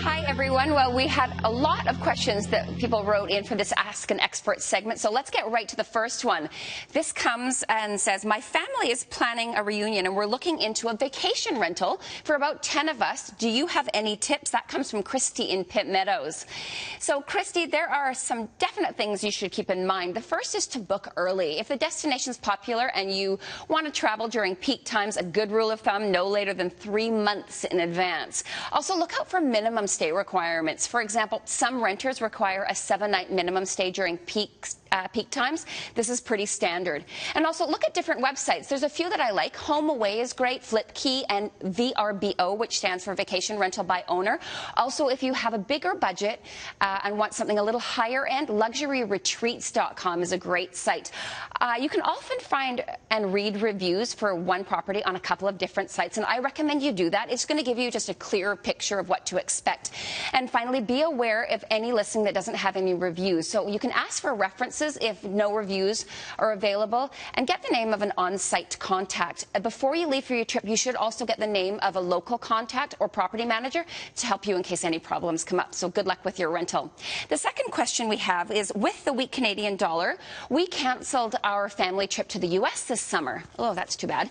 Hi, everyone. Well, we had a lot of questions that people wrote in for this Ask an Expert segment, so let's get right to the first one. This comes and says, my family is planning a reunion and we're looking into a vacation rental for about 10 of us. Do you have any tips? That comes from Christy in Pitt Meadows. So, Christy, there are some definite things you should keep in mind. The first is to book early. If the destination is popular and you want to travel during peak times, a good rule of thumb, no later than 3 months in advance. Also, look out for minimum stay requirements. For example, some renters require a 7-night minimum stay during peak times. This is pretty standard. And also look at different websites. There's a few that I like. HomeAway is great, FlipKey, and VRBO, which stands for Vacation Rental by Owner. Also, if you have a bigger budget and want something a little higher end, LuxuryRetreats.com is a great site. You can often find and read reviews for one property on a couple of different sites, and I recommend you do that. It's going to give you just a clearer picture of what to expect. And finally, be aware of any listing that doesn't have any reviews. So you can ask for references if no reviews are available, and get the name of an on-site contact. Before you leave for your trip, you should also get the name of a local contact or property manager to help you in case any problems come up. So good luck with your rental. The second question we have is, with the weak Canadian dollar, we canceled our family trip to the U.S. this summer. Oh, that's too bad.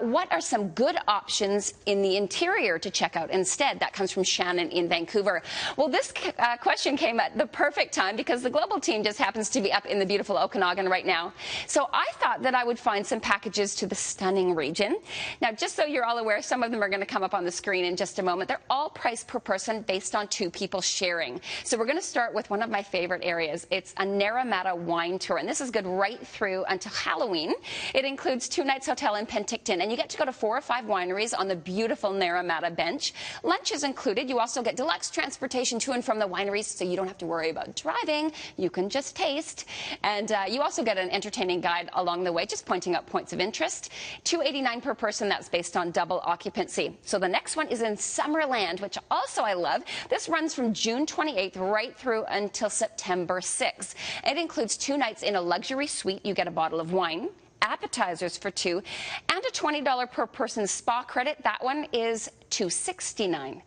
What are some good options in the interior to check out instead? That comes from Shannon in Vancouver. Well, this question came at the perfect time because the global team just happens to be up in the beautiful Okanagan right now. So I thought that I would find some packages to the stunning region. Now, just so you're all aware, some of them are going to come up on the screen in just a moment. They're all priced per person based on 2 people sharing. So we're going to start with one of my favorite areas. It's a Naramata wine tour, and this is good right through until Halloween. It includes 2 nights hotel in Penticton, and you get to go to 4 or 5 wineries on the beautiful Naramata bench. Lunch is included. You also get deluxe transportation to and from the wineries, so you don't have to worry about driving. You can just taste. And you also get an entertaining guide along the way, just pointing out points of interest. $289 per person. That's based on double occupancy. So the next one is in Summerland, which also I love. This runs from June 28th right through until September 6th. It includes 2 nights in a luxury suite. You get a bottle of wine, appetizers for 2, and a $20 per person spa credit. That one is $269.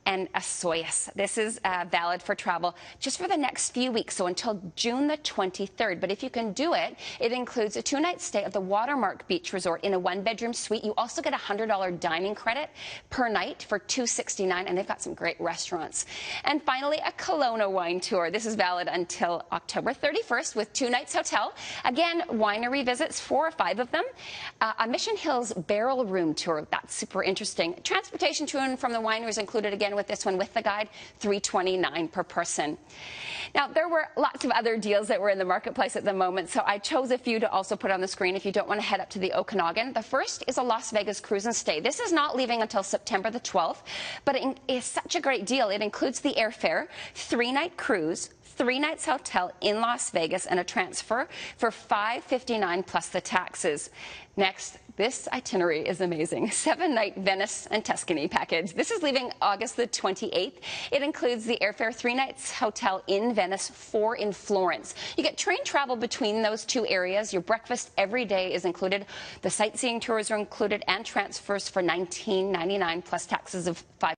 And a Soyuz. This is valid for travel just for the next few weeks, so until June the 23rd. But if you can do it, it includes a 2-night stay at the Watermark Beach Resort in a 1-bedroom suite. You also get a $100 dining credit per night for $269, and they've got some great restaurants. And finally, a Kelowna wine tour. This is valid until October 31st with 2 nights hotel. Again, winery visits, 4 or 5 of them. A Mission Hills barrel room tour. That's super interesting. Transportation to and from the winery is included again with this one with the guide, $329 per person. Now, there were lots of other deals that were in the marketplace at the moment, so I chose a few to also put on the screen if you don't want to head up to the Okanagan. The first is a Las Vegas cruise and stay. This is not leaving until September the 12th, but it is such a great deal. It includes the airfare, 3-night cruise, 3 nights hotel in Las Vegas, and a transfer for $559 plus the taxes. Next, this itinerary is amazing. 7-night Venice and Tuscany package. This is leaving August the 28th. It includes the airfare, 3 nights hotel in Venice, 4 in Florence. You get train travel between those 2 areas. Your breakfast every day is included. The sightseeing tours are included, and transfers for $19.99 plus taxes of $5.